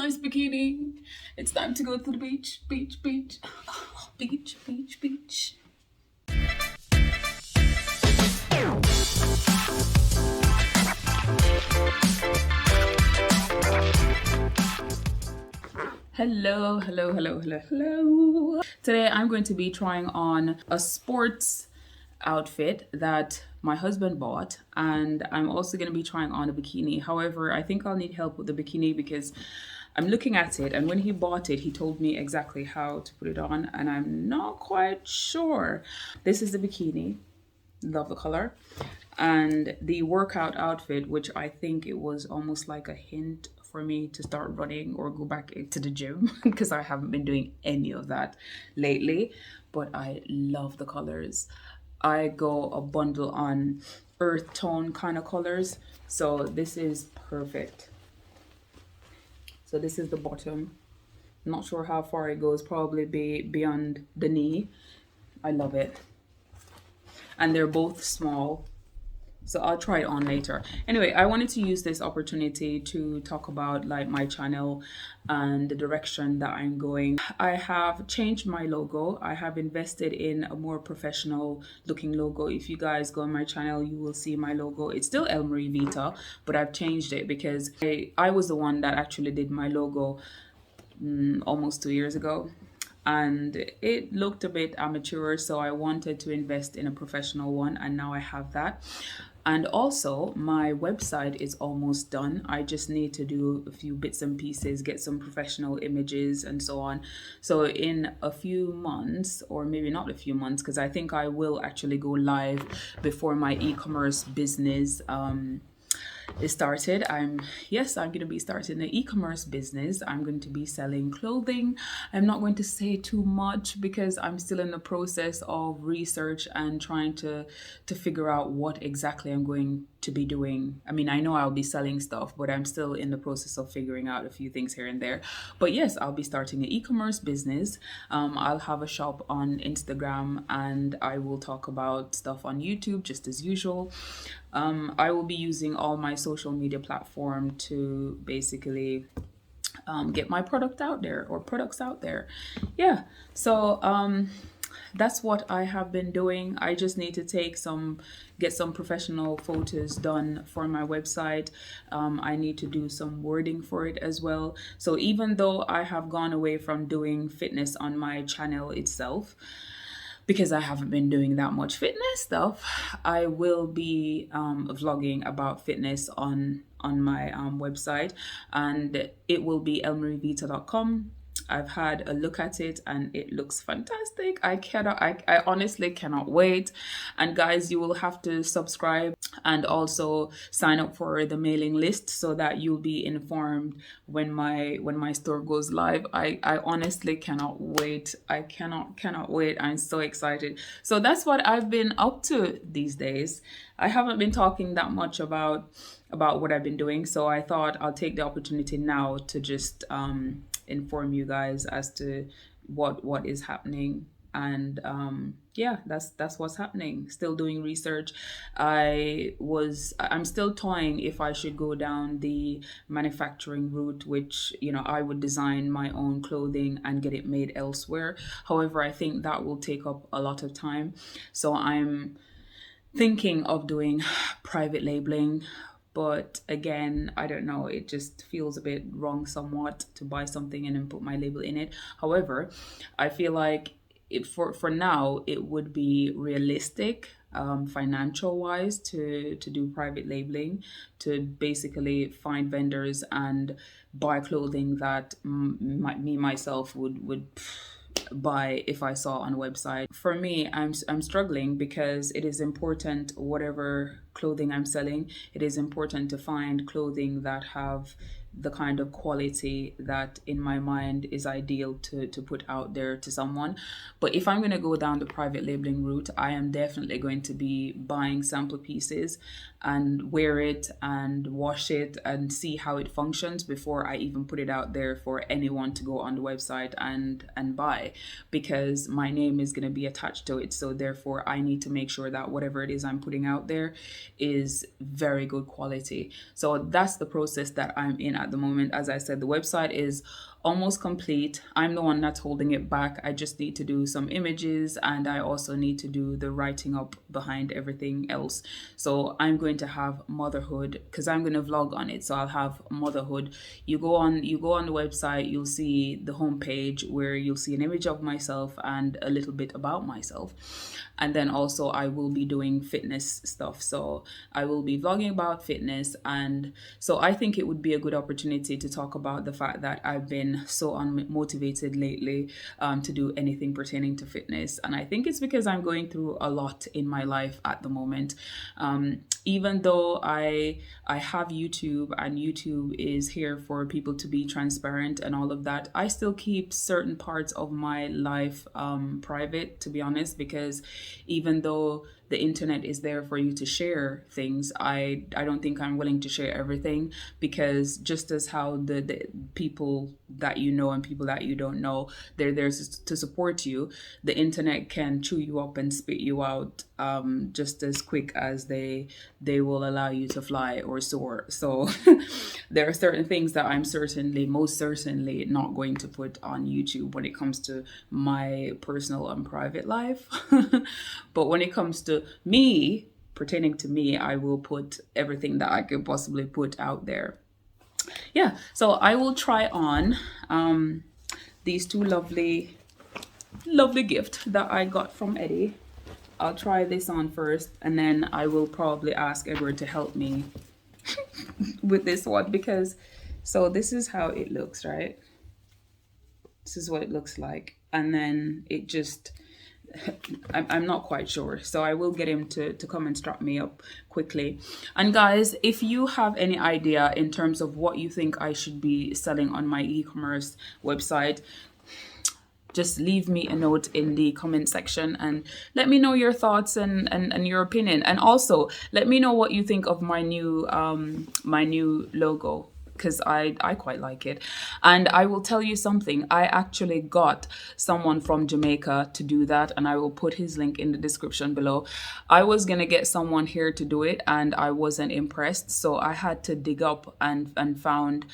nice bikini. It's time to go to the beach, beach, beach, beach, beach, beach. Hello, hello, hello, hello, hello. Today I'm going to be trying on a sports outfit that my husband bought, and I'm also going to be trying on a bikini. However, I think I'll need help with the bikini because I'm looking at it, and when he bought it, he told me exactly how to put it on, and I'm not quite sure. This is the bikini. Love the color. And the workout outfit, which I think it was almost like a hint for me to start running or go back to the gym because I haven't been doing any of that lately. But I love the colors. I go a bundle on earth tone kind of colors, so this is perfect. So this is the bottom. Not sure how far it goes, probably be beyond the knee. I love it. And they're both small, so I'll try it on later. Anyway, I wanted to use this opportunity to talk about like my channel and the direction that I'm going. I have changed my logo. I have invested in a more professional looking logo. If you guys go on my channel, you will see my logo. It's still LmarieVita, but I've changed it because I was the one that actually did my logo almost 2 years ago, and it looked a bit amateur, so I wanted to invest in a professional one, and now I have that. And also my website is almost done. I just need to do a few bits and pieces, get some professional images and so on. So in a few months, or maybe not a few months, because I think I will actually go live before my e-commerce business is started. I'm going to be starting an e-commerce business. I'm going to be selling clothing. I'm not going to say too much because I'm still in the process of research and trying to figure out what exactly I'm going to be doing. I mean, I know I'll be selling stuff, but I'm still in the process of figuring out a few things here and there. But yes, I'll be starting an e-commerce business. I'll have a shop on Instagram, and I will talk about stuff on YouTube just as usual. I will be using all my social media platform to basically get my product out there, or products out there. Yeah, so that's what I have been doing. I just need to get some professional photos done for my website. I need to do some wording for it as well. So even though I have gone away from doing fitness on my channel itself, because I haven't been doing that much fitness stuff, I will be vlogging about fitness on my website, and it will be LmarieVita.com. I've had a look at it and it looks fantastic. I honestly cannot wait. And guys, you will have to subscribe and also sign up for the mailing list so that you'll be informed when my store goes live. I honestly cannot wait. I cannot wait. I'm so excited. So that's what I've been up to these days. I haven't been talking that much about what I've been doing, so I thought I'll take the opportunity now to just inform you guys as to what is happening. And yeah, that's what's happening. Still doing research. I'm still toying if I should go down the manufacturing route, which, you know, I would design my own clothing and get it made elsewhere. However, I think that will take up a lot of time, so I'm thinking of doing private labeling. But again, I don't know, it just feels a bit wrong somewhat to buy something and then put my label in it. However, I feel like for now, it would be realistic financial wise to do private labeling, to basically find vendors and buy clothing that me myself would buy if I saw on a website. For me, I'm struggling because it is important, whatever clothing I'm selling, it is important to find clothing that have the kind of quality that in my mind is ideal to put out there to someone. But if I'm going to go down the private labeling route, I am definitely going to be buying sample pieces and wear it and wash it and see how it functions before I even put it out there for anyone to go on the website and buy, because my name is going to be attached to it. So therefore I need to make sure that whatever it is I'm putting out there is very good quality. So that's the process that I'm in at at the moment. As I said, the website is almost complete. I'm the one that's holding it back. I just need to do some images, and I also need to do the writing up behind everything else. So I'm going to have motherhood, because I'm going to vlog on it. So I'll have motherhood. You go on the website, you'll see the homepage where you'll see an image of myself and a little bit about myself. And then also I will be doing fitness stuff. So I will be vlogging about fitness. And so I think it would be a good opportunity to talk about the fact that I've been so unmotivated lately to do anything pertaining to fitness. And I think it's because I'm going through a lot in my life at the moment. Even though I have YouTube, and YouTube is here for people to be transparent and all of that, I still keep certain parts of my life private, to be honest, because even though the internet is there for you to share things, I don't think I'm willing to share everything, because just as how the people that you know and people that you don't know, they're there to support you, the internet can chew you up and spit you out just as quick as they will allow you to fly or soar. So there are certain things that I'm most certainly not going to put on YouTube when it comes to my personal and private life. But when it comes to me, pertaining to me, I will put everything that I could possibly put out there. Yeah, so I will try on these two lovely gifts that I got from Eddie. I'll try this on first, and then I will probably ask Edward to help me with this one, because so this is how it looks, right? This is what it looks like, and then it just I'm not quite sure, so I will get him to come and strap me up quickly. And guys, if you have any idea in terms of what you think I should be selling on my e-commerce website, just leave me a note in the comment section and let me know your thoughts and your opinion. And also let me know what you think of my new logo, because I quite like it. And I will tell you something, I actually got someone from Jamaica to do that, and I will put his link in the description below. I was gonna get someone here to do it, and I wasn't impressed, so I had to dig up and found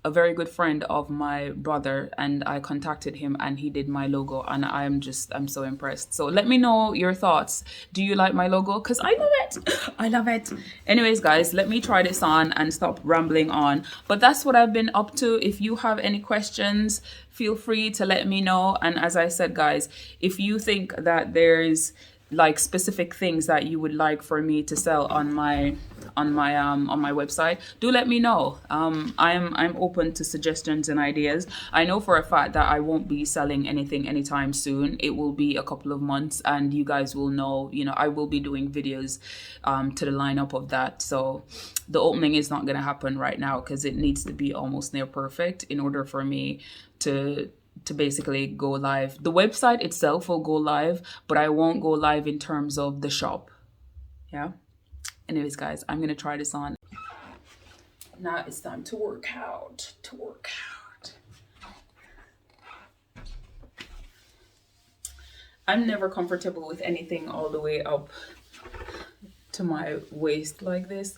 a very good friend of my brother, and I contacted him and he did my logo, and I'm so impressed. So let me know your thoughts. Do you like my logo? Because I love it. I love it. Anyways, guys, let me try this on and stop rambling on. But that's what I've been up to. If you have any questions, feel free to let me know. And as I said, guys, if you think that there's like specific things that you would like for me to sell on my website, do let me know. I'm open to suggestions and ideas. I know for a fact that I won't be selling anything anytime soon. It will be a couple of months, and you guys will know, I will be doing videos to the lineup of that. So the opening is not going to happen right now, because it needs to be almost near perfect in order for me to basically go live. The website itself will go live, but I won't go live in terms of the shop. Yeah. Anyways, guys, I'm gonna try this on. Now it's time to work out. I'm never comfortable with anything all the way up to my waist like this.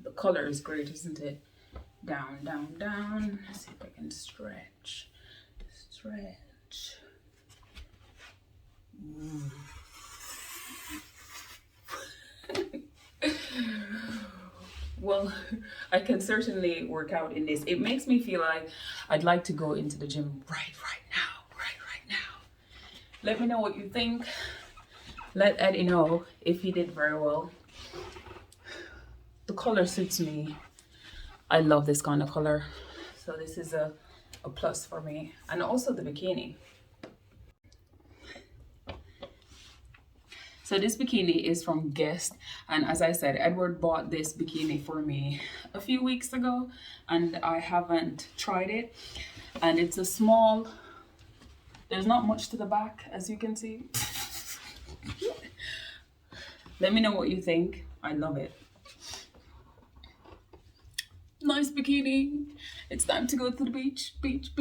The color is great, isn't it? Down, down, down. Let's see if I can stretch. Well, I can certainly work out in this. It makes me feel like I'd like to go into the gym right now. Let me know what you think. Let Eddie know if he did very well. The color suits me. I love this kind of color. So this is a plus for me. And also the bikini. So this bikini is from Guest, and as I said, Edward bought this bikini for me a few weeks ago, and I haven't tried it. And it's a small, there's not much to the back, as you can see. Let me know what you think. I love it. Nice bikini. It's time to go to the beach. Beach.